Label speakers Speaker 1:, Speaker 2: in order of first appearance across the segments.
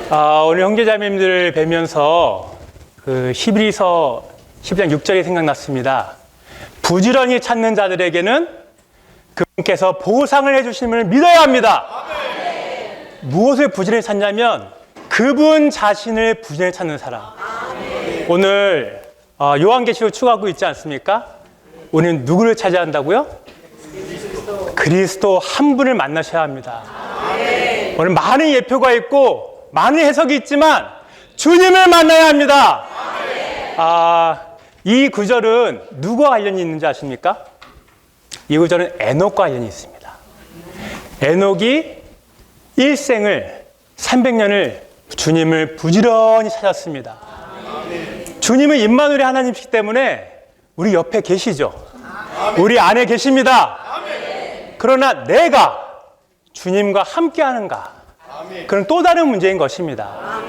Speaker 1: 오늘 형제자매님들을 뵈면서 그 히브리서 10장 6절이 생각났습니다. 부지런히 찾는 자들에게는 그분께서 보상을 해주심을 믿어야 합니다. 무엇을 부지런히 찾냐면 그분 자신을 부지런히 찾는 사람. 오늘 요한계시록 추구하고 있지 않습니까? 우리는 누구를 찾아야 한다고요? 그리스도 한 분을 만나셔야 합니다. 오늘 많은 예표가 있고 많은 해석이 있지만 주님을 만나야 합니다. 이 구절은 누구와 관련이 있는지 아십니까? 이 구절은 에녹과 관련이 있습니다. 에녹이 일생을 300년을 주님을 부지런히 찾았습니다. 주님은 임마누엘의 하나님이시기 때문에 우리 옆에 계시죠. 우리 안에 계십니다. 그러나 내가 주님과 함께 하는가? 그건 또 다른 문제인 것입니다.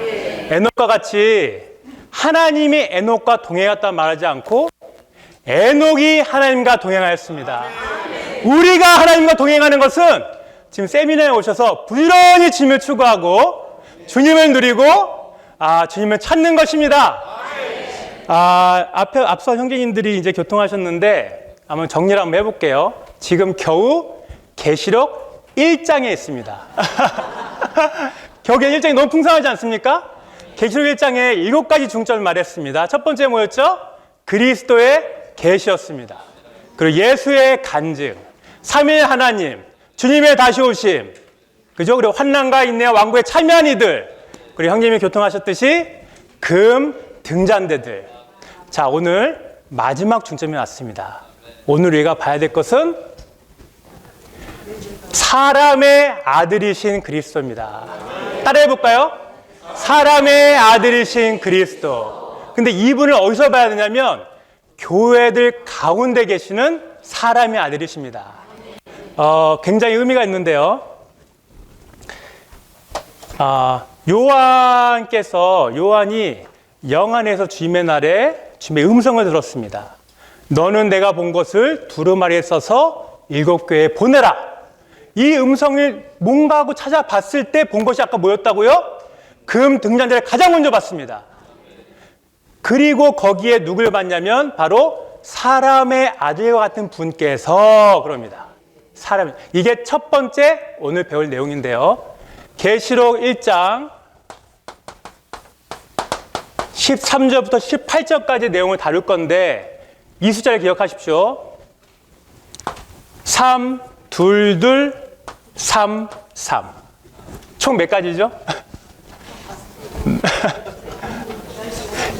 Speaker 1: 에녹과 같이 하나님이 에녹과 동행했다 말하지 않고 에녹이 하나님과 동행하였습니다. 우리가 하나님과 동행하는 것은 지금 세미나에 오셔서 부지런히 주님을 추구하고 주님을 누리고 주님을 찾는 것입니다. 앞서 형제님들이 이제 교통하셨는데 한번 정리를 한번 해볼게요. 지금 겨우 계시록 1장에 있습니다. 겨우 1장이 너무 풍성하지 않습니까? 계시록 1장에 7가지 중점을 말했습니다. 첫 번째 뭐였죠? 그리스도의 계시였습니다. 그리고 예수의 간증, 삼위일 하나님, 주님의 다시 오심, 그죠? 그리고 환난과 인내와 완고에 참여한 이들, 그리고 형님이 교통하셨듯이 금 등잔대들. 자, 오늘 마지막 중점이 왔습니다. 오늘 우리가 봐야 될 것은 사람의 아들이신 그리스도입니다. 따라해 볼까요? 사람의 아들이신 그리스도. 근데 이분을 어디서 봐야 되냐면 교회들 가운데 계시는 사람의 아들이십니다. 굉장히 의미가 있는데요. 요한이 영안에서 주님의 날에 주님의 음성을 들었습니다. 너는 내가 본 것을 두루마리에 써서 7교회에 보내라. 이 음성을 뭔가 하고 찾아봤을 때 본 것이 아까 뭐였다고요? 금 등잔대를 가장 먼저 봤습니다. 그리고 거기에 누굴 봤냐면 바로 사람의 아들과 같은 분께서 그럽니다. 이게 첫 번째 오늘 배울 내용인데요. 계시록 1장 13절부터 18절까지 내용을 다룰 건데 이 숫자를 기억하십시오. 3, 2, 2, 3, 3. 총 몇 가지죠?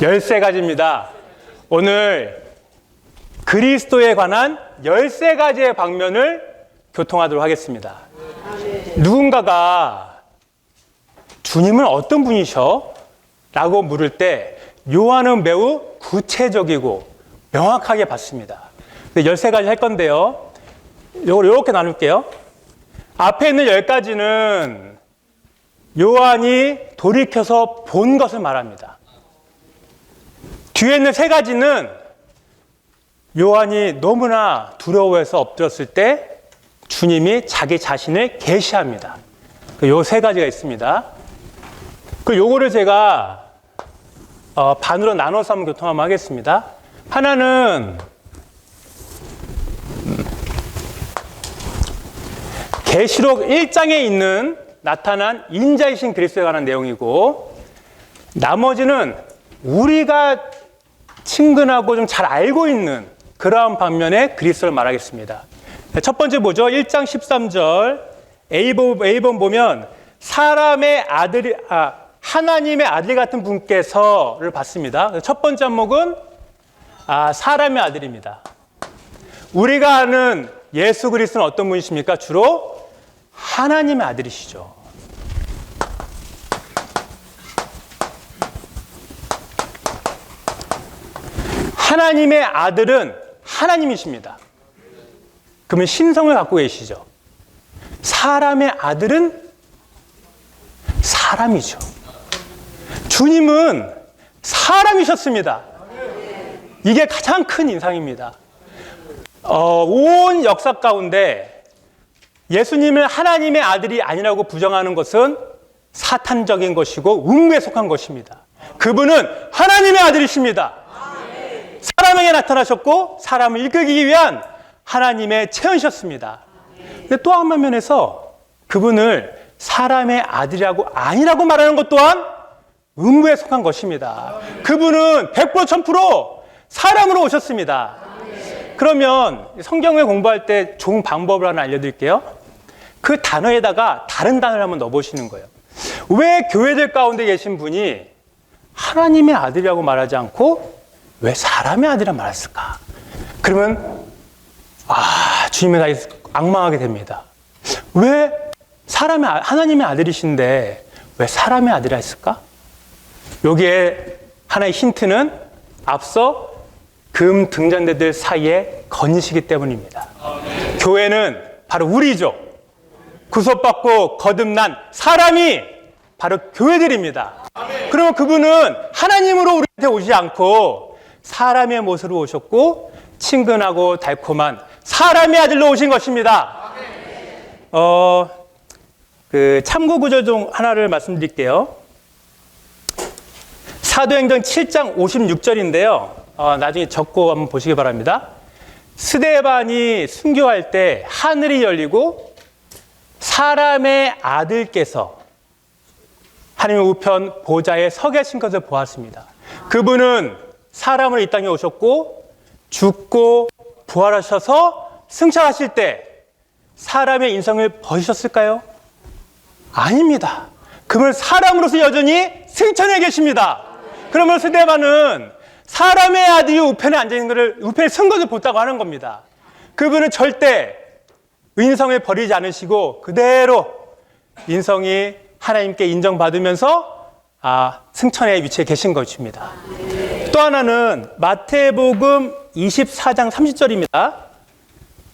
Speaker 1: 13가지입니다. 오늘 그리스도에 관한 13가지의 방면을 교통하도록 하겠습니다. 누군가가 주님은 어떤 분이셔? 라고 물을 때 요한은 매우 구체적이고 명확하게 봤습니다. 13가지 할 건데요. 이걸 이렇게 나눌게요. 앞에 있는 10가지는 요한이 돌이켜서 본 것을 말합니다. 뒤에 있는 3가지는 요한이 너무나 두려워해서 엎드렸을 때 주님이 자기 자신을 계시합니다. 요 3가지가 있습니다. 요거를 제가 반으로 나눠서 한번 교통하면 하겠습니다. 하나는 계시록 1장에 있는 나타난 인자이신 그리스도에 관한 내용이고, 나머지는 우리가 친근하고 좀 잘 알고 있는 그러한 방면의 그리스도를 말하겠습니다. 첫 번째 뭐죠? 1장 13절 A번 보면 사람의 아들이 하나님의 아들 같은 분께서를 봤습니다. 첫 번째 항목은 사람의 아들입니다. 우리가 아는 예수 그리스도는 어떤 분이십니까? 주로 하나님의 아들이시죠. 하나님의 아들은 하나님이십니다. 그러면 신성을 갖고 계시죠. 사람의 아들은 사람이죠. 주님은 사람이셨습니다. 이게 가장 큰 인상입니다. 온 역사 가운데 예수님을 하나님의 아들이 아니라고 부정하는 것은 사탄적인 것이고 음부에 속한 것입니다. 그분은 하나님의 아들이십니다. 사람에게 나타나셨고 사람을 이끌기 위한 하나님의 체험이셨습니다. 근데 또 한 면에서 그분을 사람의 아들이라고 아니라고 말하는 것 또한 음부에 속한 것입니다. 그분은 100% 1000% 사람으로 오셨습니다. 그러면 성경을 공부할 때 좋은 방법을 하나 알려드릴게요. 그 단어에다가 다른 단어를 한번 넣어보시는 거예요. 왜 교회들 가운데 계신 분이 하나님의 아들이라고 말하지 않고 왜 사람의 아들이라고 말했을까? 그러면 주님의 나이 악망하게 됩니다. 왜 하나님의 아들이신데 왜 사람의 아들이라 했을까? 여기에 하나의 힌트는 앞서 금 등잔대들 사이에 거니시기 때문입니다. 교회는 바로 우리죠. 구속받고 거듭난 사람이 바로 교회들입니다. 그러면 그분은 하나님으로 우리한테 오지 않고 사람의 모습으로 오셨고 친근하고 달콤한 사람의 아들로 오신 것입니다. 그 참고 구절 중 하나를 말씀드릴게요. 사도행전 7장 56절인데요. 나중에 적고 한번 보시기 바랍니다. 스데반이 순교할 때 하늘이 열리고 사람의 아들께서 하나님의 우편 보좌에 서 계신 것을 보았습니다. 그분은 사람으로 이 땅에 오셨고 죽고 부활하셔서 승천하실 때 사람의 인성을 버리셨을까요? 아닙니다. 그분은 사람으로서 여전히 승천해 계십니다. 그러면 스데반은 사람의 아들이 우편에 앉아있는 것을 우편에 선 것을 봤다고 하는 겁니다. 그분은 절대 인성을 버리지 않으시고 그대로 인성이 하나님께 인정받으면서 승천의 위치에 계신 것입니다. 또 하나는 마태복음 24장 30절입니다.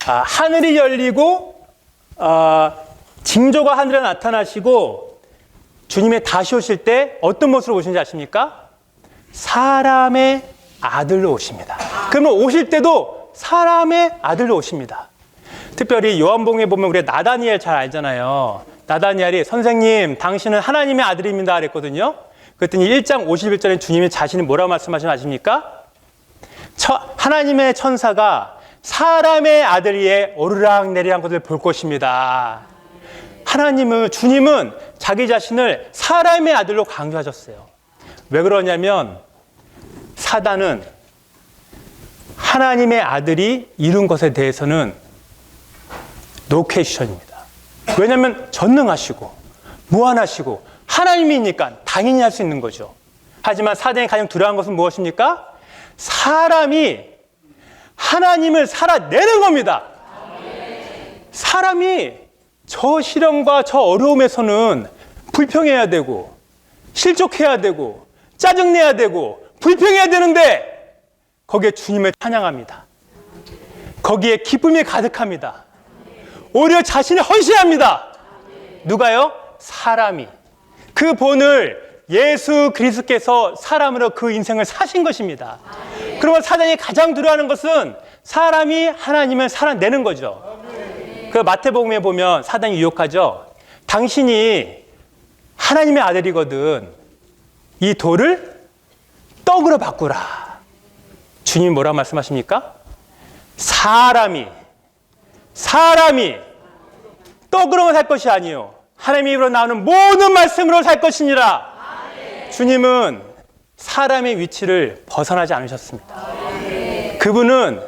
Speaker 1: 하늘이 열리고 징조가 하늘에 나타나시고 주님이 다시 오실 때 어떤 모습으로 오시는지 아십니까? 사람의 아들로 오십니다. 그러면 오실 때도 사람의 아들로 오십니다. 특별히 요한복음에 보면 우리 나다니엘 잘 알잖아요. 나다니엘이 선생님 당신은 하나님의 아들입니다 그랬거든요. 그랬더니 1장 51절에 주님이 자신이 뭐라고 말씀하시는지 아십니까? 하나님의 천사가 사람의 아들 위에 오르락내리락 것을 볼 것입니다. 주님은 자기 자신을 사람의 아들로 강조하셨어요. 왜 그러냐면 사단은 하나님의 아들이 이룬 것에 대해서는 노 퀘스천입니다. 왜냐하면 전능하시고 무한하시고 하나님이니까 당연히 할 수 있는 거죠. 하지만 사단이 가장 두려워한 것은 무엇입니까? 사람이 하나님을 살아내는 겁니다. 사람이 저 시련과 저 어려움에서는 불평해야 되고 실족해야 되고 짜증내야 되고 불평해야 되는데 거기에 주님을 찬양합니다. 거기에 기쁨이 가득합니다. 오히려 자신을 헌신합니다. 누가요? 사람이. 그 본을 예수 그리스도께서 사람으로 그 인생을 사신 것입니다. 그러면 사단이 가장 두려워하는 것은 사람이 하나님을 살아내는 거죠. 그 마태복음에 보면 사단이 유혹하죠. 당신이 하나님의 아들이거든. 이 돌을 떡으로 바꾸라. 주님이 뭐라고 말씀하십니까? 사람이 떡으로만 살 것이 아니요 하나님의 입으로 나오는 모든 말씀으로 살 것이니라. 주님은 사람의 위치를 벗어나지 않으셨습니다. 그분은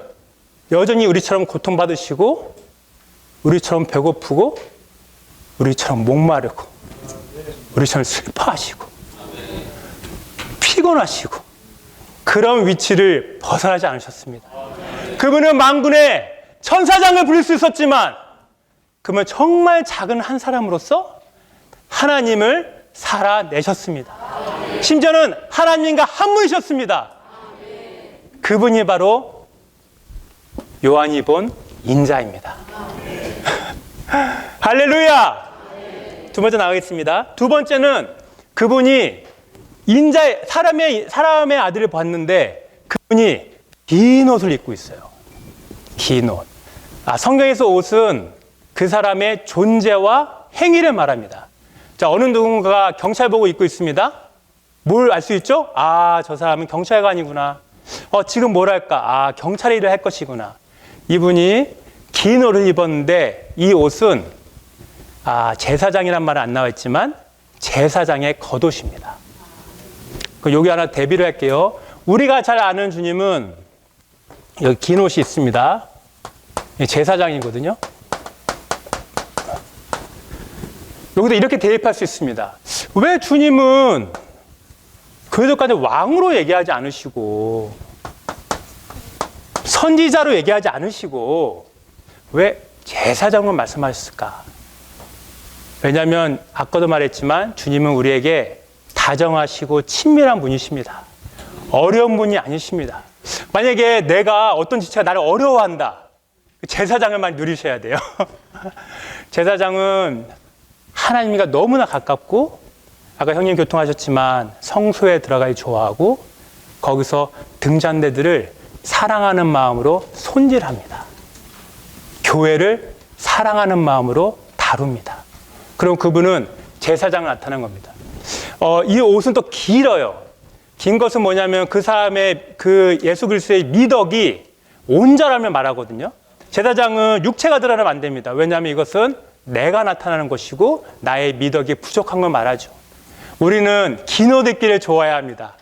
Speaker 1: 여전히 우리처럼 고통받으시고 우리처럼 배고프고 우리처럼 목마르고 우리처럼 슬퍼하시고 피곤하시고 그런 위치를 벗어나지 않으셨습니다. 그분은 만군의 천사장을 부릴 수 있었지만 그러면 정말 작은 한 사람으로서 하나님을 살아내셨습니다. 심지어는 하나님과 한 분이셨습니다. 그분이 바로 요한이 본 인자입니다. 할렐루야! 두 번째 나가겠습니다. 두 번째는 그분이 사람의 아들을 봤는데 그분이 긴 옷을 입고 있어요. 긴 옷. 성경에서 옷은 그 사람의 존재와 행위를 말합니다. 자, 어느 누군가가 경찰복을 입고 있습니다. 뭘 알 수 있죠? 아, 저 사람은 경찰관이구나. 지금 뭐랄까? 아, 경찰의 일을 할 것이구나. 이분이 긴 옷을 입었는데 이 옷은 제사장이란 말은 안 나와 있지만 제사장의 겉옷입니다. 여기 하나 대비를 할게요. 우리가 잘 아는 주님은 여기 긴 옷이 있습니다. 제사장이거든요. 여기도 이렇게 대입할 수 있습니다. 왜 주님은 그래도까지 왕으로 얘기하지 않으시고 선지자로 얘기하지 않으시고 왜 제사장으로 말씀하셨을까? 왜냐하면 아까도 말했지만 주님은 우리에게 다정하시고 친밀한 분이십니다. 어려운 분이 아니십니다. 만약에 내가 어떤 지체가 나를 어려워한다. 제사장을 많이 누리셔야 돼요. 제사장은 하나님과 너무나 가깝고 아까 형님 교통하셨지만 성소에 들어가기 좋아하고 거기서 등잔대들을 사랑하는 마음으로 손질합니다. 교회를 사랑하는 마음으로 다룹니다. 그럼 그분은 제사장을 나타낸 겁니다. 이 옷은 또 길어요. 긴 것은 뭐냐면 그 사람의 그 예수 그리스도의 미덕이 온전함을 말하거든요. 제사장은 육체가 드러나면 안 됩니다. 왜냐하면 이것은 내가 나타나는 것이고 나의 미덕이 부족한 걸 말하죠. 우리는 긴 옷 입기를 좋아해야 합니다.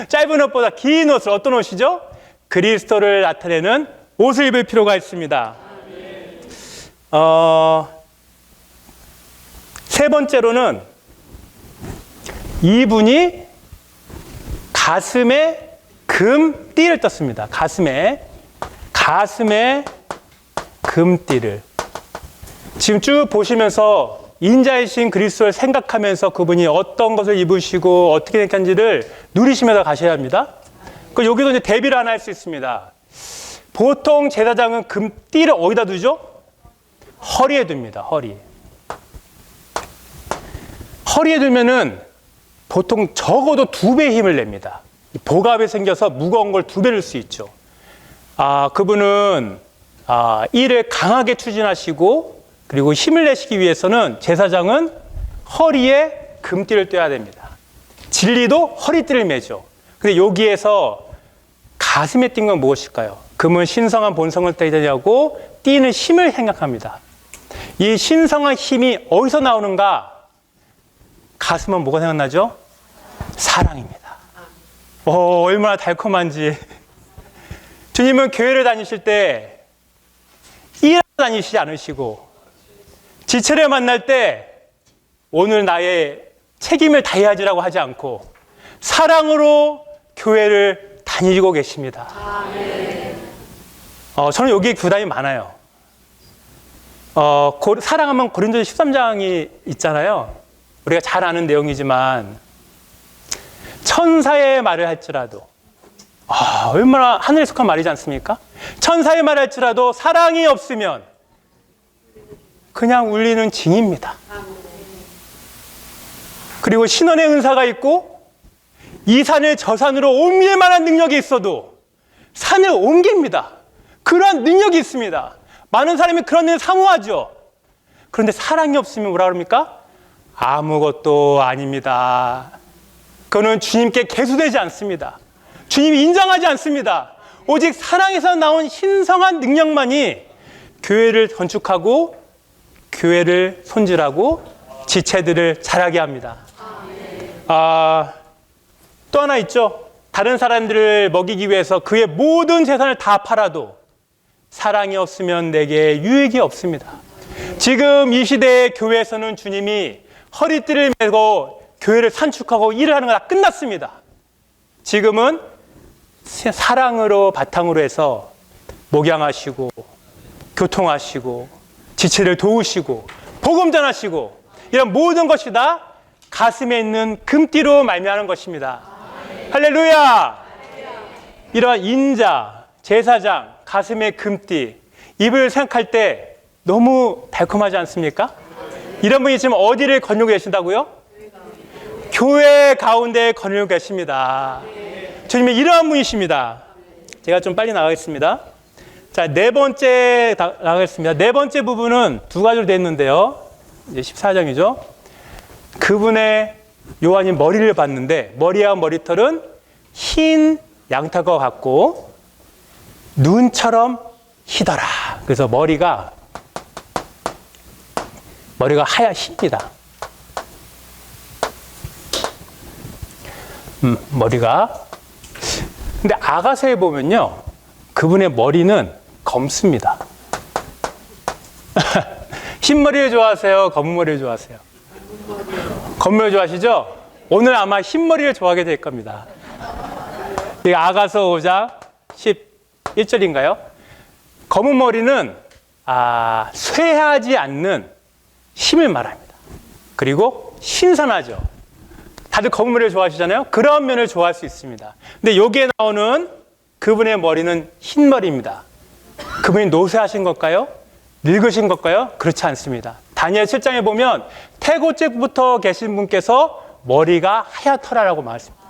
Speaker 1: 짧은 옷보다 긴 옷을 어떤 옷이죠? 그리스도를 나타내는 옷을 입을 필요가 있습니다. 세 번째로는 이분이 가슴에 금띠를 떴습니다. 가슴에 금띠를. 지금 쭉 보시면서 인자이신 그리스도를 생각하면서 그분이 어떤 것을 입으시고 어떻게 생겼는지를 누리시면서 가셔야 합니다. 여기도 이제 대비를 하나 할 수 있습니다. 보통 제사장은 금띠를 어디다 두죠? 허리에 둡니다. 허리에 두면은 보통 적어도 2배의 힘을 냅니다. 복압이 생겨서 무거운 걸 2배 낼 수 있죠. 그분은 일을 강하게 추진하시고 그리고 힘을 내시기 위해서는 제사장은 허리에 금띠를 떼야 됩니다. 진리도 허리띠를 매죠. 근데 여기에서 가슴에 띈 건 무엇일까요? 금은 신성한 본성을 떼자고 띠는 힘을 생각합니다. 이 신성한 힘이 어디서 나오는가? 가슴은 뭐가 생각나죠? 사랑입니다. 얼마나 달콤한지. 주님은 교회를 다니실 때 일하러 다니시지 않으시고 지체를 만날 때 오늘 나의 책임을 다해야지라고 하지 않고 사랑으로 교회를 다니고 계십니다. 저는 여기 구단이 많아요. 사랑하면 고린도서 13장이 있잖아요. 우리가 잘 아는 내용이지만 천사의 말을 할지라도 얼마나 하늘에 속한 말이지 않습니까? 천사의 말을 할지라도 사랑이 없으면 그냥 울리는 징입니다. 그리고 신원의 은사가 있고 이 산을 저 산으로 옮길 만한 능력이 있어도 산을 옮깁니다. 그런 능력이 있습니다. 많은 사람이 그런 일을 사모하죠. 그런데 사랑이 없으면 뭐라 그럽니까? 아무것도 아닙니다. 그거는 주님께 계수되지 않습니다. 주님이 인정하지 않습니다. 오직 사랑에서 나온 신성한 능력만이 교회를 건축하고 교회를 손질하고 지체들을 자라게 합니다. 또 하나 있죠. 다른 사람들을 먹이기 위해서 그의 모든 재산을 다 팔아도 사랑이 없으면 내게 유익이 없습니다. 지금 이 시대의 교회에서는 주님이 허리띠를 메고 교회를 산축하고 일을 하는 거 다 끝났습니다. 지금은 사랑으로 바탕으로 해서 목양하시고 교통하시고 지체를 도우시고 복음 전하시고 이런 모든 것이 다 가슴에 있는 금띠로 말미암는 것입니다. 할렐루야! 이러한 인자, 제사장, 가슴에 금띠, 입을 생각할 때 너무 달콤하지 않습니까? 이런 분이 지금 어디를 거느리고 계신다고요? 교회 가운데 거느리고 계십니다. 주님이 이러한 분이십니다. 제가 좀 빨리 나가겠습니다. 자, 네 번째 나가겠습니다. 네 번째 부분은 두 가지로 되어 있는데요. 이제 14장이죠. 그분의 요한이 머리를 봤는데 머리와 머리털은 흰 양털과 같고 눈처럼 희더라. 그래서 머리가 하얗습니다. 머리가. 근데 아가서에 보면요, 그분의 머리는 검습니다. 흰 머리를 좋아하세요? 검은 머리를 좋아하세요? 검은 머리 좋아하시죠? 오늘 아마 흰 머리를 좋아하게 될 겁니다. 이 아가서 5장 11절인가요? 검은 머리는 쇠하지 않는 힘을 말합니다. 그리고 신선하죠. 다들 검은 머리를 좋아하시잖아요. 그런 면을 좋아할 수 있습니다. 근데 여기에 나오는 그분의 머리는 흰 머리입니다. 그분이 노쇠하신 걸까요? 늙으신 걸까요? 그렇지 않습니다. 다니엘 7장에 보면 태고째부터 계신 분께서 머리가 하얗더라라고 말했습니다.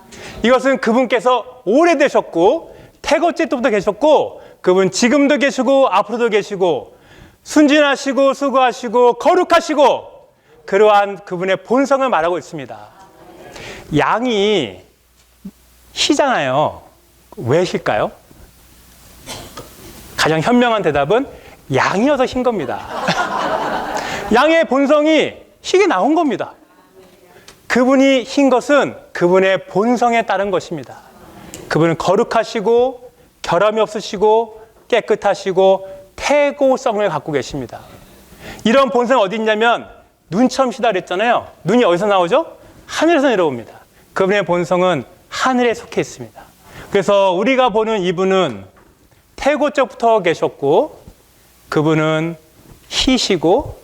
Speaker 1: 이것은 그분께서 오래되셨고 태고째 때부터 계셨고 그분 지금도 계시고 앞으로도 계시고 순진하시고 수고하시고 거룩하시고 그러한 그분의 본성을 말하고 있습니다. 양이 희잖아요. 왜 힐까요? 가장 현명한 대답은 양이어서 흰 겁니다. 양의 본성이 희게 나온 겁니다. 그분이 흰 것은 그분의 본성에 따른 것입니다. 그분은 거룩하시고 결함이 없으시고 깨끗하시고 태고성을 갖고 계십니다. 이런 본성이 어디 있냐면 눈처럼 희다 그랬잖아요. 눈이 어디서 나오죠? 하늘에서 내려옵니다. 그분의 본성은 하늘에 속해 있습니다. 그래서 우리가 보는 이분은 태고적부터 계셨고 그분은 희시고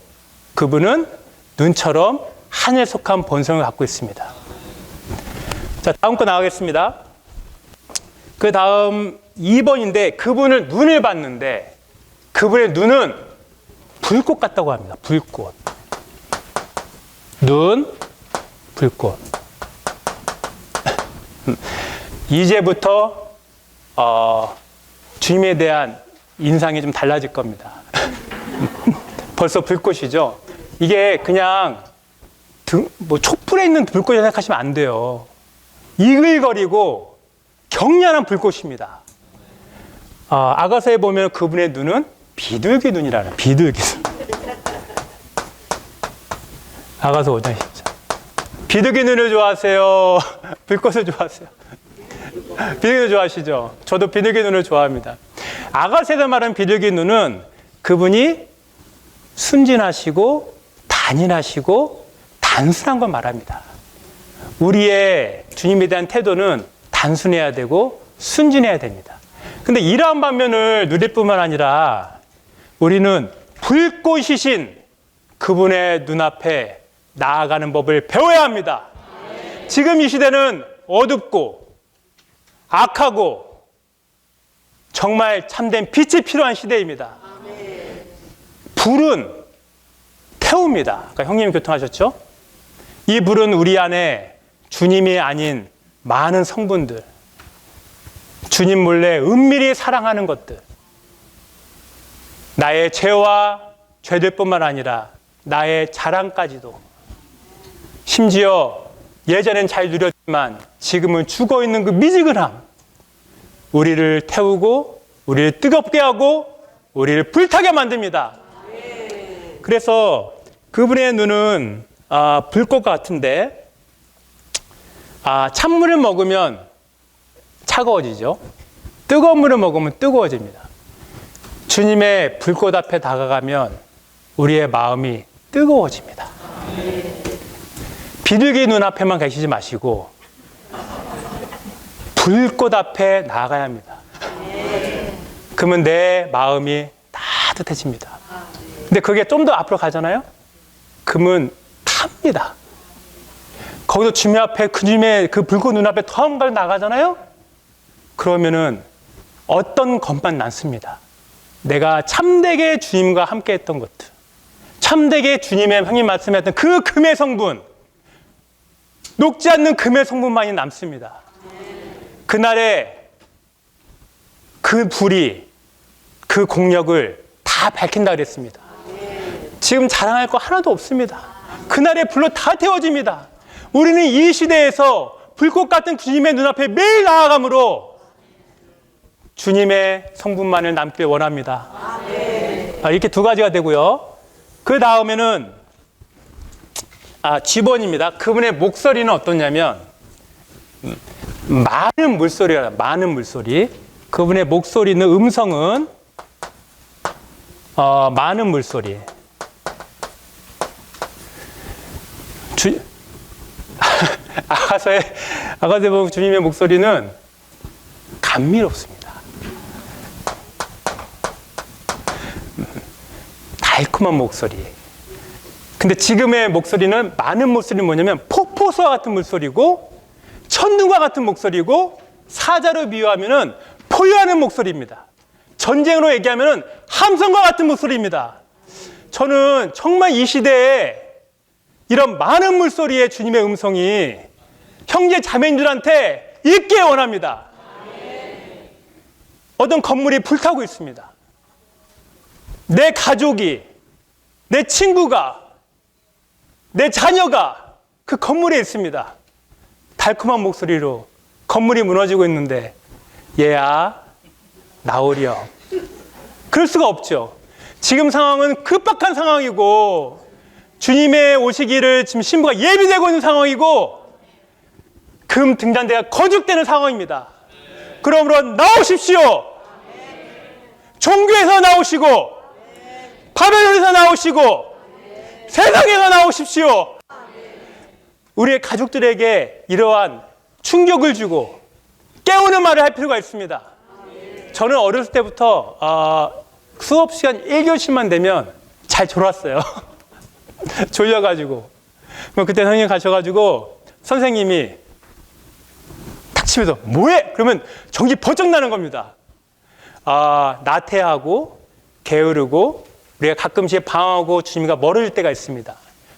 Speaker 1: 그분은 눈처럼 하늘에 속한 본성을 갖고 있습니다. 자, 다음 거 나가겠습니다. 그 다음 2번인데 그분을 눈을 봤는데 그분의 눈은 불꽃 같다고 합니다. 불꽃. 눈, 불꽃. 이제부터 주님에 대한 인상이 좀 달라질 겁니다. 벌써 불꽃이죠. 이게 그냥 촛불에 있는 불꽃이 생각하시면 안 돼요. 이글거리고 격렬한 불꽃입니다. 아가서에 보면 그분의 눈은 비둘기 눈이라는 비둘기 눈. 아가서 5장 10절. 비둘기 눈을 좋아하세요? 불꽃을 좋아하세요? 비둘기 눈 좋아하시죠? 저도 비둘기 눈을 좋아합니다. 아가서에서 말하는 비둘기 눈은 그분이 순진하시고 단인하시고 단순한 걸 말합니다. 우리의 주님에 대한 태도는 단순해야 되고 순진해야 됩니다. 근데 이러한 반면을 누릴 뿐만 아니라 우리는 불꽃이신 그분의 눈앞에 나아가는 법을 배워야 합니다. 지금 이 시대는 어둡고 악하고 정말 참된 빛이 필요한 시대입니다. 불은 태웁니다. 아까 형님이 교통하셨죠? 이 불은 우리 안에 주님이 아닌 많은 성분들, 주님 몰래 은밀히 사랑하는 것들, 나의 죄와 죄들뿐만 아니라 나의 자랑까지도, 심지어 예전엔 잘 누렸지만 지금은 죽어있는 그 미지근함, 우리를 태우고 우리를 뜨겁게 하고 우리를 불타게 만듭니다. 그래서 그분의 눈은 불꽃 같은데 찬물을 먹으면 차가워지죠. 뜨거운 물을 먹으면 뜨거워집니다. 주님의 불꽃 앞에 다가가면 우리의 마음이 뜨거워집니다. 비둘기 눈앞에만 계시지 마시고 불꽃 앞에 나아가야 합니다. 그러면 내 마음이 따뜻해집니다. 근데 그게 좀 더 앞으로 가잖아요? 그러면 탑니다. 거기서 주님 앞에 주님의 그 불꽃 눈앞에 더 한 발 나가잖아요? 그러면은 어떤 것만 남습니다. 내가 참되게 주님과 함께 했던 것들, 참되게 주님의 형님 말씀했던 그 금의 성분, 녹지 않는 금의 성분만이 남습니다. 그날에 그 불이 그 공력을 다 밝힌다 그랬습니다. 지금 자랑할 거 하나도 없습니다. 그날의 불로 다 태워집니다. 우리는 이 시대에서 불꽃 같은 주님의 눈앞에 매일 나아가므로 주님의 성분만을 남길 원합니다. 이렇게 두 가지가 되고요. 그 다음에는 G번입니다. 그분의 목소리는 어떠냐면 많은 물소리가 많은 물소리. 그분의 목소리는 음성은 많은 물소리. 아가서에 보면 주님의 목소리는 감미롭습니다. 달콤한 목소리. 근데 지금의 목소리는 많은 목소리는 뭐냐면 폭포수와 같은 목소리고 천둥과 같은 목소리고 사자로 비유하면은 포효하는 목소리입니다. 전쟁으로 얘기하면은 함성과 같은 목소리입니다. 저는 정말 이 시대에 이런 많은 물소리의 주님의 음성이 형제 자매님들한테 있게 원합니다. 어떤 건물이 불타고 있습니다. 내 가족이, 내 친구가, 내 자녀가 그 건물에 있습니다. 달콤한 목소리로 건물이 무너지고 있는데 얘야 나오렴. 그럴 수가 없죠. 지금 상황은 급박한 상황이고 주님의 오시기를 지금 신부가 예비되고 있는 상황이고 금 등잔대가 거죽되는 상황입니다. 그러므로 나오십시오. 종교에서 나오시고 바벨론에서 나오시고 세상에서 나오십시오. 우리의 가족들에게 이러한 충격을 주고 깨우는 말을 할 필요가 있습니다. 저는 어렸을 때부터 수업 시간 1교시만 되면 잘 졸았어요. 졸려가지고. 그때 선생님 가셔가지고 선생님이 탁 치면서 뭐해? 그러면 정신 번쩍 나는 겁니다. 나태하고 게으르고 우리가 가끔씩 방황하고 주님과 멀어질 때가 있습니다.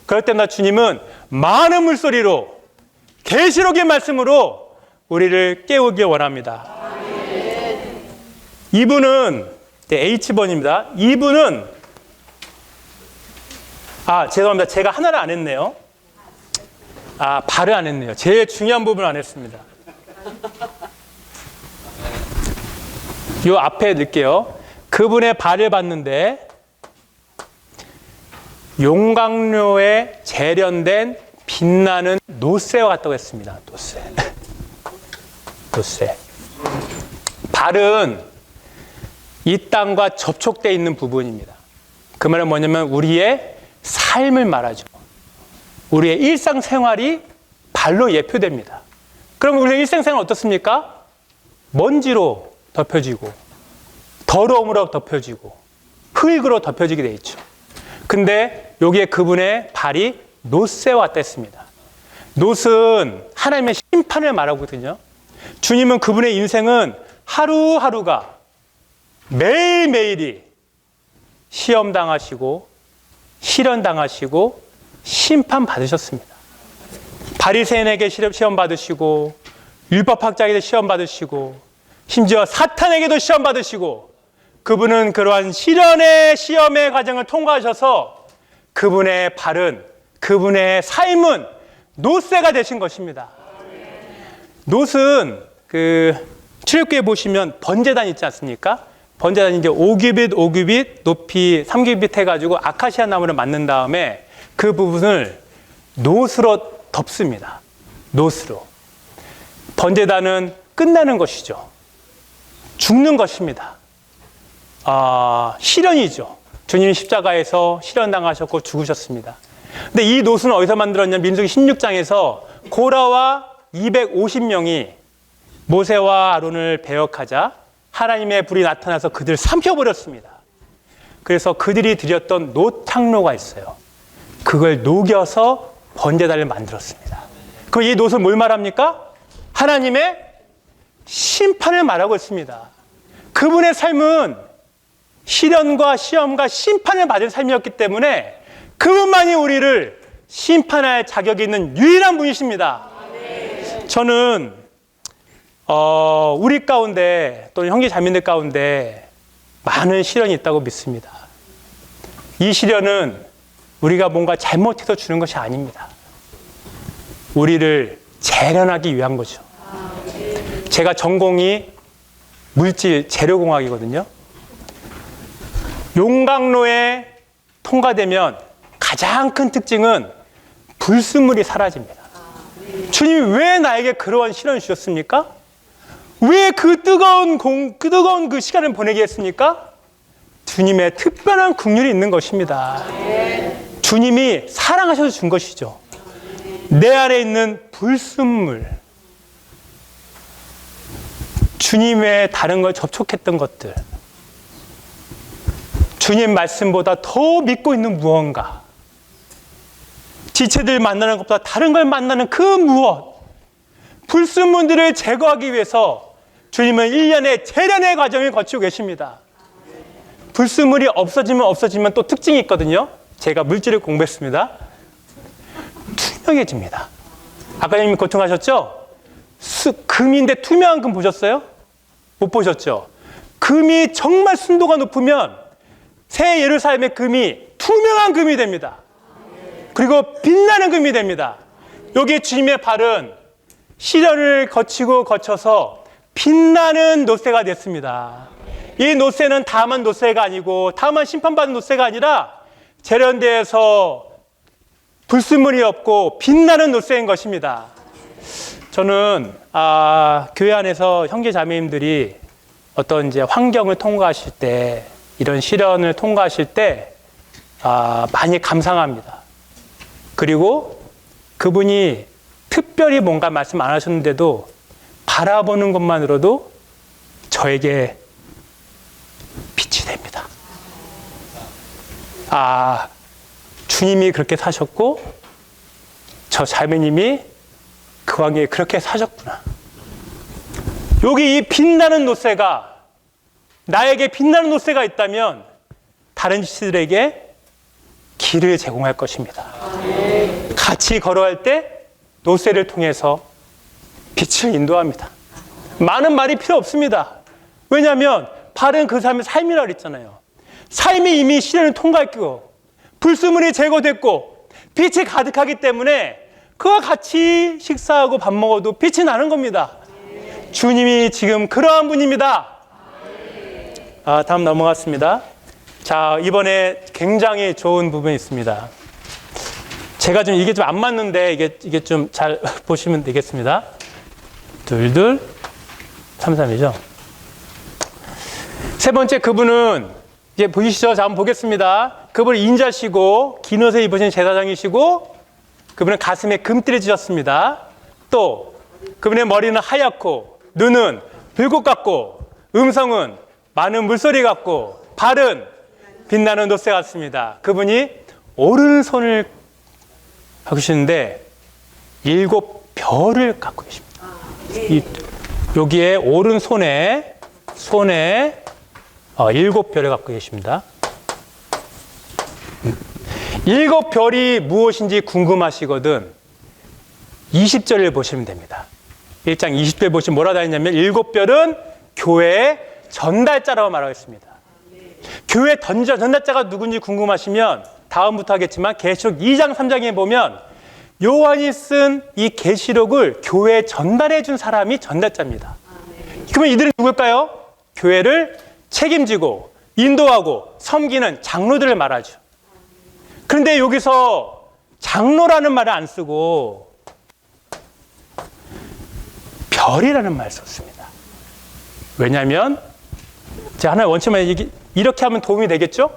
Speaker 1: 그럴 때마다 주님은 많은 물소리로 계시록의 말씀으로 우리를 깨우기 원합니다. 이분은 H번입니다. 이분은 죄송합니다. 제가 하나를 안 했네요. 발을 안 했네요. 제일 중요한 부분을 안 했습니다. 요 앞에 넣을게요. 그분의 발을 봤는데 용광로에 재련된 빛나는 노새와 같다고 했습니다. 노새. 발은 이 땅과 접촉되어 있는 부분입니다. 그 말은 뭐냐면 우리의 삶을 말하죠. 우리의 일상생활이 발로 예표됩니다. 그럼 우리의 일상생활은 어떻습니까? 먼지로 덮여지고 더러움으로 덮여지고 흙으로 덮여지게 돼 있죠. 근데 여기에 그분의 발이 놋에 왔다 했습니다. 놋은 하나님의 심판을 말하거든요. 주님은 그분의 인생은 하루하루가 매일매일이 시험당하시고 실현당하시고 심판받으셨습니다. 바리새인에게 시험받으시고 율법학자에게 시험받으시고 심지어 사탄에게도 시험받으시고 그분은 그러한 시련의 시험의 과정을 통과하셔서 그분의 발은 그분의 삶은 놋새가 되신 것입니다. 놋은 출애굽기에 보시면 번제단 있지 않습니까? 번제단이 이제 5규빗 높이 3규빗 해가지고 아카시아 나무를 만든 다음에 그 부분을 놋으로 덮습니다. 놋으로. 번제단은 끝나는 것이죠. 죽는 것입니다. 실현이죠. 주님이 십자가에서 실현당하셨고 죽으셨습니다. 근데 이 놋은 어디서 만들었냐면 민수기 16장에서 고라와 250명이 모세와 아론을 배역하자 하나님의 불이 나타나서 그들을 삼켜버렸습니다. 그래서 그들이 드렸던 놋 향로가 있어요. 그걸 녹여서 번제단을 만들었습니다. 그럼 이 놋은 뭘 말합니까? 하나님의 심판을 말하고 있습니다. 그분의 삶은 시련과 시험과 심판을 받은 삶이었기 때문에 그분만이 우리를 심판할 자격이 있는 유일한 분이십니다. 저는 우리 가운데 또는 형제 자매들 가운데 많은 시련이 있다고 믿습니다. 이 시련은 우리가 뭔가 잘못해서 주는 것이 아닙니다. 우리를 재련하기 위한 거죠. 제가 전공이 물질 재료공학이거든요. 용광로에 통과되면 가장 큰 특징은 불순물이 사라집니다. 주님이 왜 나에게 그러한 시련을 주셨습니까? 왜 그 뜨거운 그 시간을 보내게 했습니까? 주님의 특별한 긍휼이 있는 것입니다. 주님이 사랑하셔서 준 것이죠. 내 안에 있는 불순물, 주님 외에 다른 걸 접촉했던 것들, 주님 말씀보다 더 믿고 있는 무언가, 지체들 만나는 것보다 다른 걸 만나는 그 무엇, 불순물들을 제거하기 위해서 주님은 1년의 재련의 과정을 거치고 계십니다. 불순물이 없어지면 또 특징이 있거든요. 제가 물질을 공부했습니다. 투명해집니다. 아까 형님이 고통하셨죠? 금인데 투명한 금 보셨어요? 못 보셨죠? 금이 정말 순도가 높으면 새 예루살렘의 금이 투명한 금이 됩니다. 그리고 빛나는 금이 됩니다. 여기에 주님의 발은 시련을 거쳐서 빛나는 노새가 됐습니다. 이 노새는 다만 노새가 아니고 다만 심판받은 노새가 아니라 재련대에서 불순물이 없고 빛나는 노새인 것입니다. 저는 교회 안에서 형제 자매님들이 어떤 이제 환경을 통과하실 때, 이런 시련을 통과하실 때 많이 감상합니다. 그리고 그분이 특별히 뭔가 말씀 안 하셨는데도 바라보는 것만으로도 저에게 빛이 됩니다. 주님이 그렇게 사셨고 저 자매님이 그 관계에 그렇게 사셨구나. 여기 이 빛나는 노새가, 나에게 빛나는 노새가 있다면 다른 지체들에게 길을 제공할 것입니다. 같이 걸어갈 때 노새를 통해서 빛을 인도합니다. 많은 말이 필요 없습니다. 왜냐하면 발은 그 사람의 삶이라고 했잖아요. 삶이 이미 시련을 통과했고 불순물이 제거됐고 빛이 가득하기 때문에 그와 같이 식사하고 밥 먹어도 빛이 나는 겁니다. 주님이 지금 그러한 분입니다. 다음 넘어갔습니다. 자, 이번에 굉장히 좋은 부분이 있습니다. 제가 이게 좀 안 맞는데 이게 좀 잘 보시면 되겠습니다. 2, 2, 3, 3이죠. 세 번째, 그분은 이제 보이시죠? 자, 한번 보겠습니다. 그분은 인자시고 긴 옷을 입으신 제사장이시고 그분은 가슴에 금띠를 찢었습니다. 또 그분의 머리는 하얗고 눈은 불꽃 같고 음성은 많은 물소리 같고 발은 빛나는 노새 같습니다. 그분이 오른손을 갖고 계시는데 7별을 갖고 계십니다. 여기에 오른손에 7별을 갖고 계십니다. 7별이 무엇인지 궁금하시거든 20절을 보시면 됩니다. 1장 20절 보시면 뭐라고 했냐면 7별은 교회의 전달자라고 말하고 있습니다. 교회 전달자가 누군지 궁금하시면 다음부터 하겠지만 계시록 2장 3장에 보면 요한이 쓴 이 계시록을 교회에 전달해 준 사람이 전달자입니다. 그러면 이들은 누굴까요? 교회를 책임지고 인도하고 섬기는 장로들을 말하죠. 그런데 여기서 장로라는 말을 안 쓰고 별이라는 말을 썼습니다. 왜냐하면 제가 하나의 원칙만 이렇게 하면 도움이 되겠죠?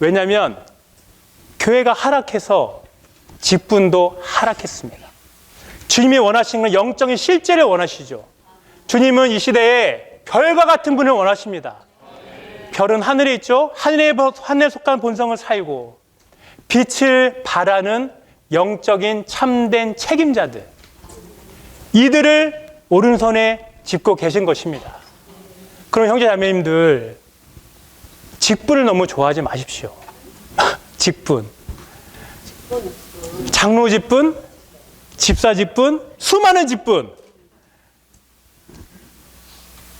Speaker 1: 왜냐하면 교회가 하락해서 직분도 하락했습니다. 주님이 원하시는 건 영적인 실제를 원하시죠. 주님은 이 시대에 별과 같은 분을 원하십니다. 별은 하늘에 있죠. 하늘에 속한 본성을 살고 빛을 발하는 영적인 참된 책임자들, 이들을 오른손에 짚고 계신 것입니다. 그럼 형제 자매님들, 직분을 너무 좋아하지 마십시오. 직분, 장로 직분, 집사 직분, 수많은 직분,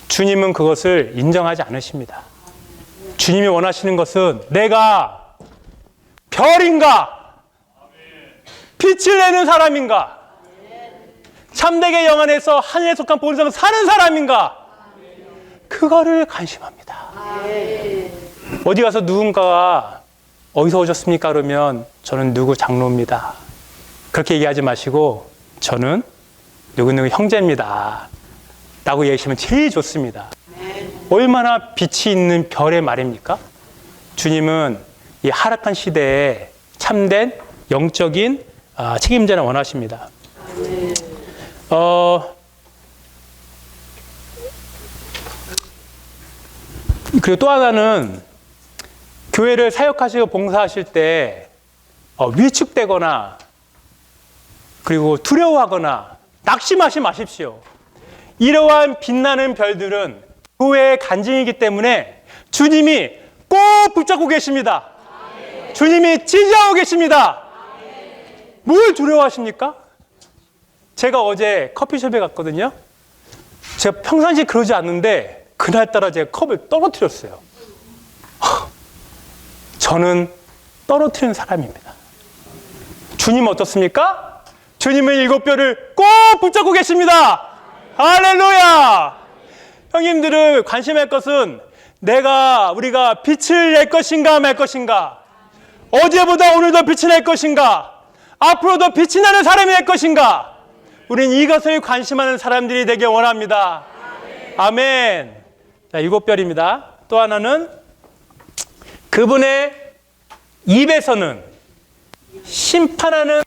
Speaker 1: 주님은 그것을 인정하지 않으십니다. 주님이 원하시는 것은 내가 별인가? 빛을 내는 사람인가? 참되게 영 안에서 하늘에 속한 본성을 사는 사람인가? 그거를 관심합니다. 어디 가서 누군가가 어디서 오셨습니까? 그러면 저는 누구 장로입니다. 그렇게 얘기하지 마시고 저는 누구누구 형제입니다. 라고 얘기하시면 제일 좋습니다. 얼마나 빛이 있는 별의 말입니까? 주님은 이 하락한 시대에 참된 영적인 책임자를 원하십니다. 그리고 또 하나는 교회를 사역하시고 봉사하실 때 위축되거나 그리고 두려워하거나 낙심하지 마십시오. 이러한 빛나는 별들은 교회의 간증이기 때문에 주님이 꼭 붙잡고 계십니다. 주님이 지지하고 계십니다. 뭘 두려워하십니까? 제가 어제 커피숍에 갔거든요. 제가 평상시에 그러지 않는데 그날따라 제가 컵을 떨어뜨렸어요. 저는 떨어뜨리는 사람입니다. 주님은 어떻습니까? 주님은 일곱 별을 꼭 붙잡고 계십니다. 할렐루야! 형님들을 관심할 것은 우리가 빛을 낼 것인가 말 것인가? 어제보다 오늘 더 빛이 날 것인가? 앞으로 더 빛이 나는 사람이 될 것인가? 우린 이것을 관심하는 사람들이 되길 원합니다. 아멘. 자, 일곱 별입니다. 또 하나는 그분의 입에서는 심판하는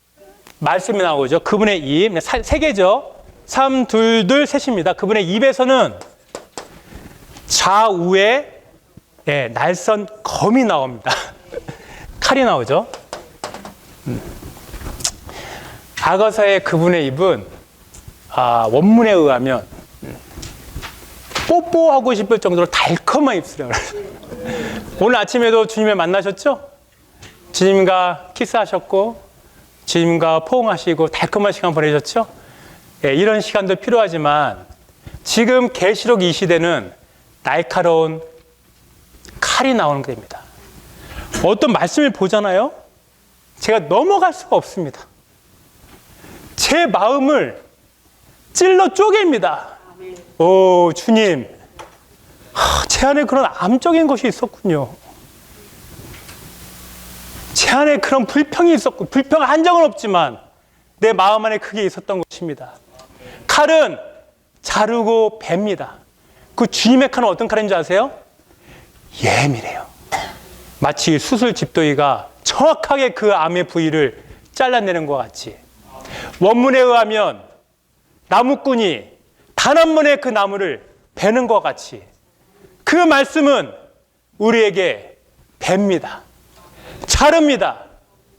Speaker 1: 말씀이 나오죠. 그분의 입, 세 개죠. 3, 2, 2, 셋입니다. 그분의 입에서는 좌우에 날선 검이 나옵니다. 칼이 나오죠. 아가서의 그분의 입은 원문에 의하면 뽀뽀하고 싶을 정도로 달콤한 입술이라고 그래요. 오늘 아침에도 주님을 만나셨죠? 주님과 키스하셨고 주님과 포옹하시고 달콤한 시간 보내셨죠? 이런 시간도 필요하지만 지금 계시록 이 시대는 날카로운 칼이 나오는 겁니다. 어떤 말씀을 보잖아요. 제가 넘어갈 수가 없습니다. 제 마음을 찔러 쪼갭니다. 오, 주님, 제 안에 그런 암적인 것이 있었군요. 제 안에 그런 불평이 있었고, 불평 한 적은 없지만 내 마음 안에 그게 있었던 것입니다. 칼은 자르고 뱁니다. 그 주님의 칼은 어떤 칼인 줄 아세요? 예민해요. 마치 수술 집도기가 정확하게 그 암의 부위를 잘라내는 것 같이. 원문에 의하면 나무꾼이 단 한 번에 그 나무를 베는 것 같이 그 말씀은 우리에게 뱁니다. 자릅니다.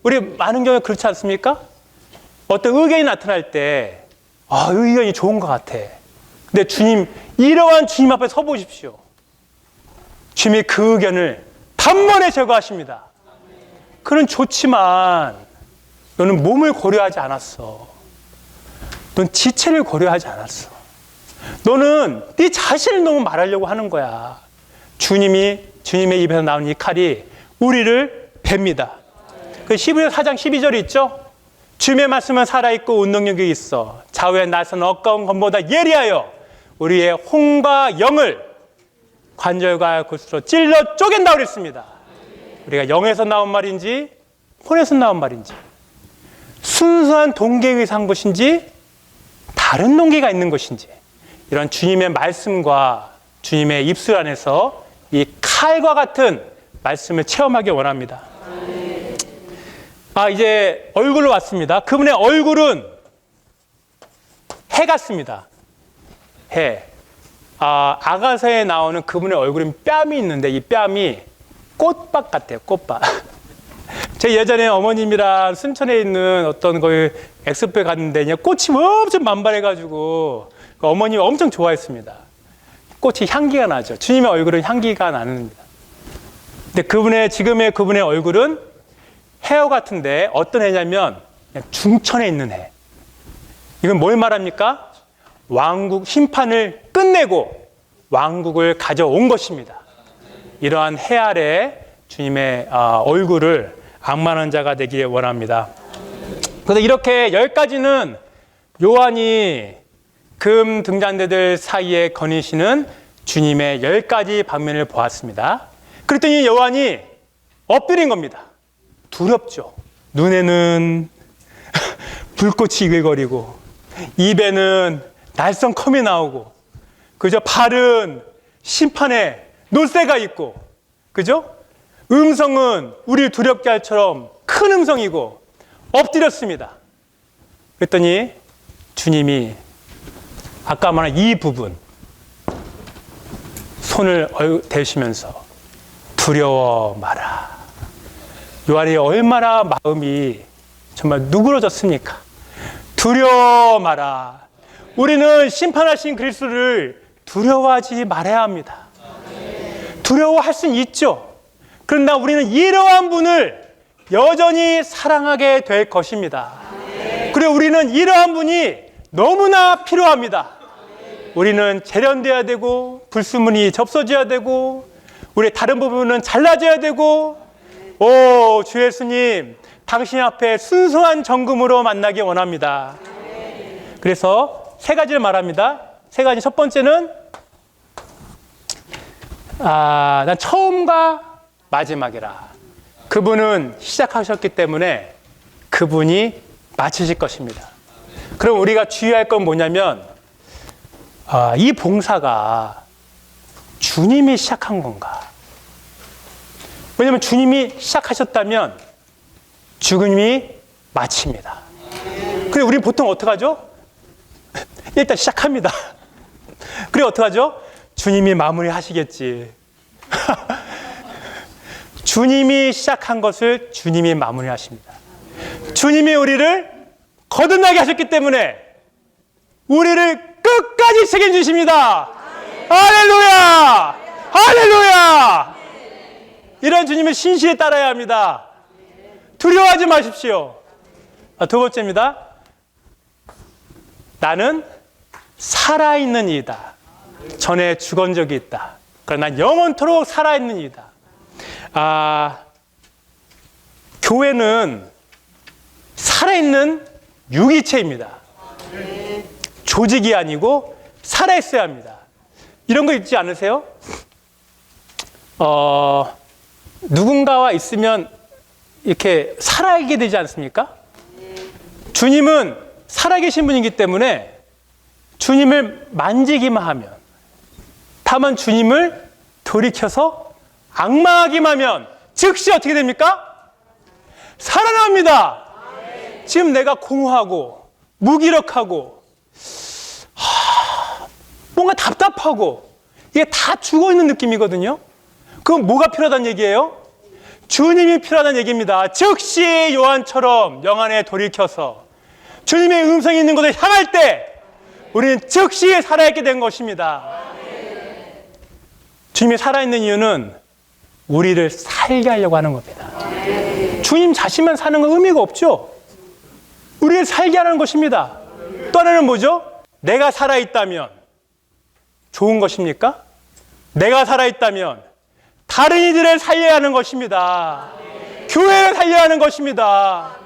Speaker 1: 우리 많은 경우에 그렇지 않습니까? 어떤 의견이 나타날 때 의견이 좋은 것 같아. 근데 주님, 이러한 주님 앞에 서 보십시오. 주님이 그 의견을 단번에 제거하십니다. 그는 좋지만 너는 몸을 고려하지 않았어. 넌 지체를 고려하지 않았어. 너는 네 자신을 너무 말하려고 하는 거야. 주님의 입에서 나오는 이 칼이 우리를 뱁니다. 그 히브리서 4장 12절이 있죠? 주님의 말씀은 살아있고 운동력이 있어 좌우에 나선 억가운 검보다 예리하여 우리의 혼과 영을 관절과 골수로 찔러 쪼갠다고 그랬습니다. 우리가 영에서 나온 말인지 혼에서 나온 말인지 순수한 동기에 의해서 한 것인지 다른 동기가 있는 것인지 이런 주님의 말씀과 주님의 입술 안에서 이 칼과 같은 말씀을 체험하기 원합니다. 이제 얼굴로 왔습니다. 그분의 얼굴은 해 같습니다. 해. 아가서에 나오는 그분의 얼굴은 뺨이 있는데 이 뺨이 꽃밭 같아요. 꽃밭. 제 예전에 어머님이랑 순천에 있는 어떤 걸 엑스포에 갔는데 그냥 꽃이 엄청 만발해가지고 어머님이 엄청 좋아했습니다. 꽃이 향기가 나죠. 주님의 얼굴은 향기가 나는입니다. 근데 지금의 그분의 얼굴은 해와 같은데 어떤 해냐면 그냥 중천에 있는 해. 이건 뭘 말합니까? 왕국 심판을 끝내고 왕국을 가져온 것입니다. 이러한 해 아래 주님의 얼굴을 악만한 자가 되기를 원합니다. 그래서 이렇게 10가지는 요한이 금 등잔대들 사이에 거니시는 주님의 10가지 방면을 보았습니다. 그랬더니 요한이 엎드린 겁니다. 두렵죠. 눈에는 불꽃이 이글거리고 입에는 날성컴이 나오고 그죠? 발은 심판의 노쇠가 있고 그죠? 음성은 우리를 두렵게 할처럼 큰 음성이고 엎드렸습니다. 그랬더니 주님이 아까 말한 이 부분 손을 대시면서 두려워 마라. 요한이 얼마나 마음이 정말 누그러졌습니까? 두려워 마라. 우리는 심판하신 그리스도를 두려워하지 말아야 합니다. 두려워할 수는 있죠. 그러나 우리는 이러한 분을 여전히 사랑하게 될 것입니다. 그리고 우리는 이러한 분이 너무나 필요합니다. 우리는 재련돼야 되고 불순물이 접서져야 되고 우리의 다른 부분은 잘라져야 되고 오, 주 예수님 당신 앞에 순수한 정금으로 만나기 원합니다. 그래서 3가지를 말합니다. 3가지. 첫 번째는 난 처음과 마지막이라. 그분은 시작하셨기 때문에 그분이 마치실 것입니다. 그럼 우리가 주의할 건 뭐냐면 이 봉사가 주님이 시작한 건가? 왜냐하면 주님이 시작하셨다면 주님이 마칩니다. 그래 우리 보통 어떻게 하죠? 일단 시작합니다. 그래 어떻게 하죠? 주님이 마무리 하시겠지. 주님이 시작한 것을 주님이 마무리 하십니다. 주님이 우리를 거듭나게 하셨기 때문에 우리를 끝까지 책임지십니다. 할렐루야! 할렐루야! 이런 주님의 신실에 따라야 합니다. 두려워하지 마십시오. 두 번째입니다. 나는 살아있는 이다. 전에 죽은 적이 있다. 그러나 난 영원토록 살아있는 이다. 교회는 살아있는 유기체입니다. 조직이 아니고 살아있어야 합니다. 이런 거 있지 않으세요? 누군가와 있으면 이렇게 살아있게 되지 않습니까? 주님은 살아계신 분이기 때문에 주님을 만지기만 하면, 다만 주님을 돌이켜서 악마하기만 하면 즉시 어떻게 됩니까? 살아납니다. 지금 내가 공허하고 무기력하고 뭔가 답답하고 이게 다 죽어있는 느낌이거든요. 그럼 뭐가 필요하다는 얘기예요? 주님이 필요하다는 얘기입니다. 즉시 요한처럼 영 안에 돌이켜서 주님의 음성이 있는 곳을 향할 때 우리는 즉시 살아있게 된 것입니다. 주님이 살아있는 이유는 우리를 살게 하려고 하는 겁니다. 주님 자신만 사는 건 의미가 없죠. 우리를 살게 하는 것입니다. 또 하나는 뭐죠? 내가 살아있다면 좋은 것입니까? 내가 살아있다면 다른 이들을 살려야 하는 것입니다. 교회를 살려야 하는 것입니다.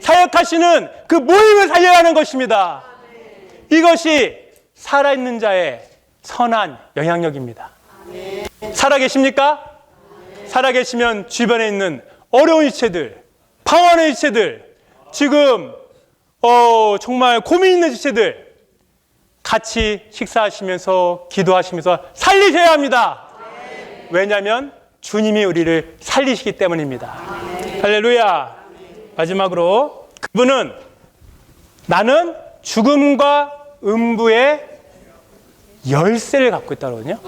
Speaker 1: 사역하시는 그 모임을 살려야 하는 것입니다. 이것이 살아있는 자의 선한 영향력입니다. 살아계십니까? 살아계시면 주변에 있는 어려운 지체들, 방황하는 지체들, 지금 정말 고민 있는 지체들 같이 식사하시면서 기도하시면서 살리셔야 합니다. 왜냐하면 주님이 우리를 살리시기 때문입니다. 할렐루야. 마지막으로 그분은 나는 죽음과 음부의 열쇠를 갖고 있다거든요.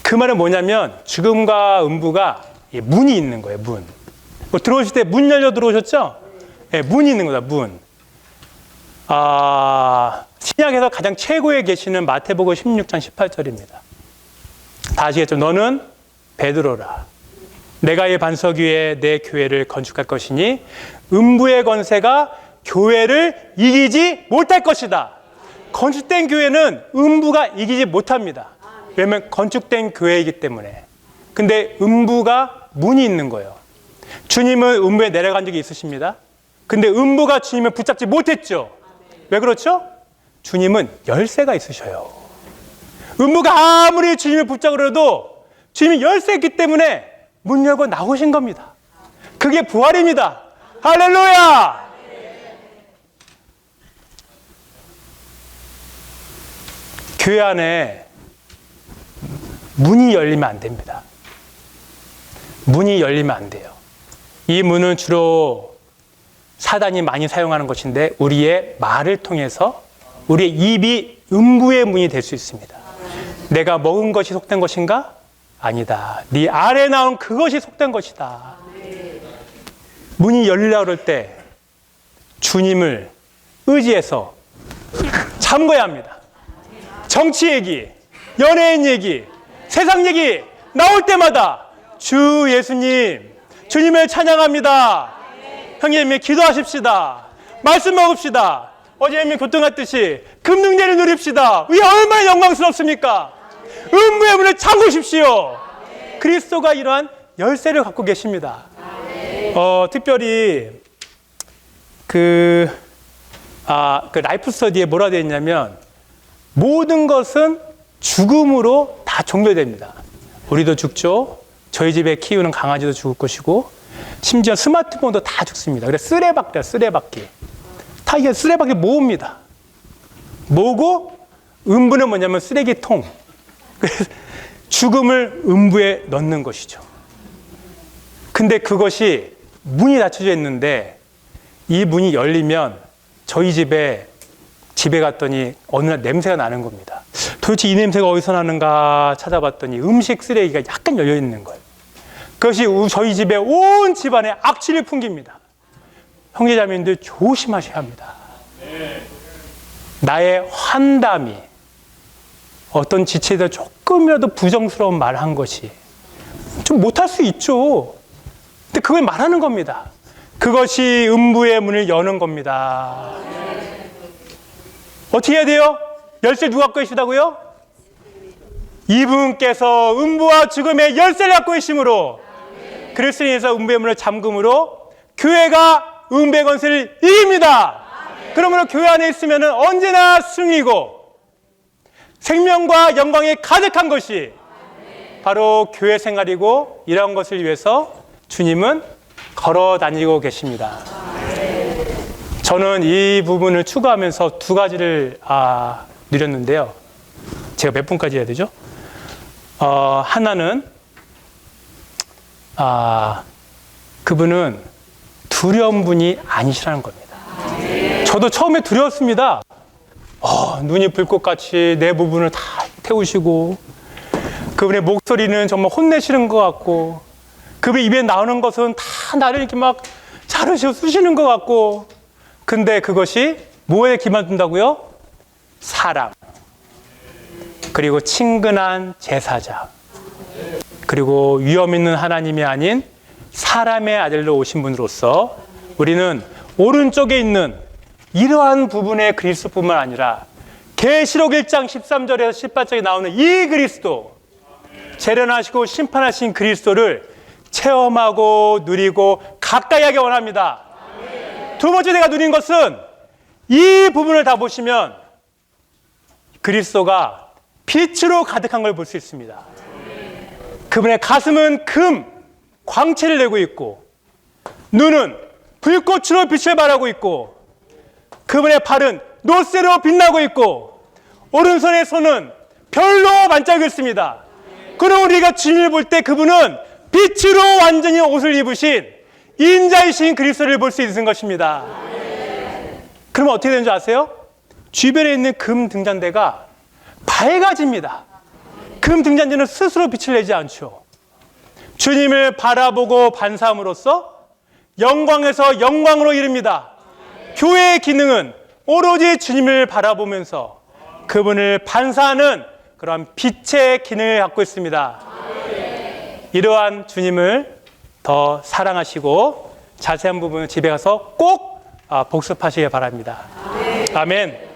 Speaker 1: 그 말은 뭐냐면 죽음과 음부가 문이 있는 거예요. 문. 들어오실 때 문 열려 들어오셨죠? 네, 문이 있는 거다. 문. 신약에서 가장 최고에 계시는 마태복음 16장 18절입니다. 다 아시겠죠? 너는 베드로라. 내가 이 반석 위에 내 교회를 건축할 것이니 음부의 권세가 교회를 이기지 못할 것이다. 건축된 교회는 음부가 이기지 못합니다. 왜냐하면 건축된 교회이기 때문에. 근데 음부가 문이 있는 거예요. 주님은 음부에 내려간 적이 있으십니다. 근데 음부가 주님을 붙잡지 못했죠. 왜 그렇죠? 주님은 열쇠가 있으셔요. 음부가 아무리 주님을 붙잡으려도 주님이 열쇠 있기 때문에 문 열고 나오신 겁니다. 그게 부활입니다. 할렐루야! 교회 안에 문이 열리면 안 됩니다. 문이 열리면 안 돼요. 이 문은 주로 사단이 많이 사용하는 것인데 우리의 말을 통해서 우리의 입이 음부의 문이 될 수 있습니다. 내가 먹은 것이 속된 것인가? 아니다. 네 아래 나온 그것이 속된 것이다. 문이 열리려고 그럴 때 주님을 의지해서 잠궈야 합니다. 정치 얘기, 연예인 얘기, 세상 얘기 나올 때마다 주 예수님, 주님을 찬양합니다. 형님이 기도하십시다. 말씀 먹읍시다. 어제 형님이 교통했듯이 금능제를 누립시다. 이게 얼마나 영광스럽습니까? 음부의 문을 잠그십시오. 그리스도가 이러한 열쇠를 갖고 계십니다. 특별히 그 라이프 스터디에 뭐라 되어 있냐면 모든 것은 죽음으로 다 종결됩니다. 우리도 죽죠. 저희 집에 키우는 강아지도 죽을 것이고 심지어 스마트폰도 다 죽습니다. 그래서 쓰레받기야, 쓰레받기. 다 이게 쓰레받기 모읍니다. 모으고 음부는 뭐냐면 쓰레기통. 그래서 죽음을 음부에 넣는 것이죠. 근데 그것이 문이 닫혀져 있는데 이 문이 열리면 저희 집에 갔더니 어느 날 냄새가 나는 겁니다. 도대체 이 냄새가 어디서 나는가 찾아봤더니 음식 쓰레기가 약간 열려 있는 거예요. 그것이 저희 집에 온 집안에 악취를 풍깁니다. 형제자매님들 조심하셔야 합니다. 나의 환담이 어떤 지체에 대해 조금이라도 부정스러운 말 한 것이 좀 못할 수 있죠. 근데 그걸 말하는 겁니다. 그것이 음부의 문을 여는 겁니다. 어떻게 해야 돼요? 열쇠 누가 갖고 계시다고요? 이분께서 음부와 죽음의 열쇠를 갖고 계심으로 그리스도인에서 음부의 문을 잠금으로 교회가 음부의 권세를 이깁니다. 그러므로 교회 안에 있으면 언제나 승리고 생명과 영광이 가득한 것이 바로 교회 생활이고 이런 것을 위해서 주님은 걸어 다니고 계십니다. 저는 이 부분을 추구하면서 두 가지를 누렸는데요. 제가 몇 분까지 해야 되죠? 하나는 그분은 두려운 분이 아니시라는 겁니다. 저도 처음에 두려웠습니다. 눈이 불꽃같이 내 부분을 다 태우시고 그분의 목소리는 정말 혼내시는 것 같고 그분의 입에 나오는 것은 다 나를 이렇게 막 자르시고 쑤시는 것 같고 근데 그것이 뭐에 기만둔다고요? 사랑 그리고 친근한 제사장 그리고 위험 있는 하나님이 아닌 사람의 아들로 오신 분으로서 우리는 오른쪽에 있는 이러한 부분의 그리스도뿐만 아니라 계시록 1장 13절에서 18절에 나오는 이 그리스도 재련하시고 심판하신 그리스도를 체험하고 누리고 가까이 하기 원합니다. 두 번째 내가 누린 것은 이 부분을 다 보시면 그리스도가 빛으로 가득한 걸 볼 수 있습니다. 그분의 가슴은 금, 광채를 내고 있고 눈은 불꽃으로 빛을 발하고 있고 그분의 발은 노쇠로 빛나고 있고 오른손의 손은 별로 반짝이고 있습니다. 그럼 우리가 주님을 볼 때 그분은 빛으로 완전히 옷을 입으신 인자이신 그리스도를 볼 수 있는 것입니다. 그러면 어떻게 되는 줄 아세요? 주변에 있는 금 등잔대가 밝아집니다. 금 등잔대는 스스로 빛을 내지 않죠. 주님을 바라보고 반사함으로써 영광에서 영광으로 이릅니다. 교회의 기능은 오로지 주님을 바라보면서 그분을 반사하는 그러한 빛의 기능을 갖고 있습니다. 이러한 주님을 더 사랑하시고 자세한 부분은 집에 가서 꼭 복습하시기 바랍니다. 아멘.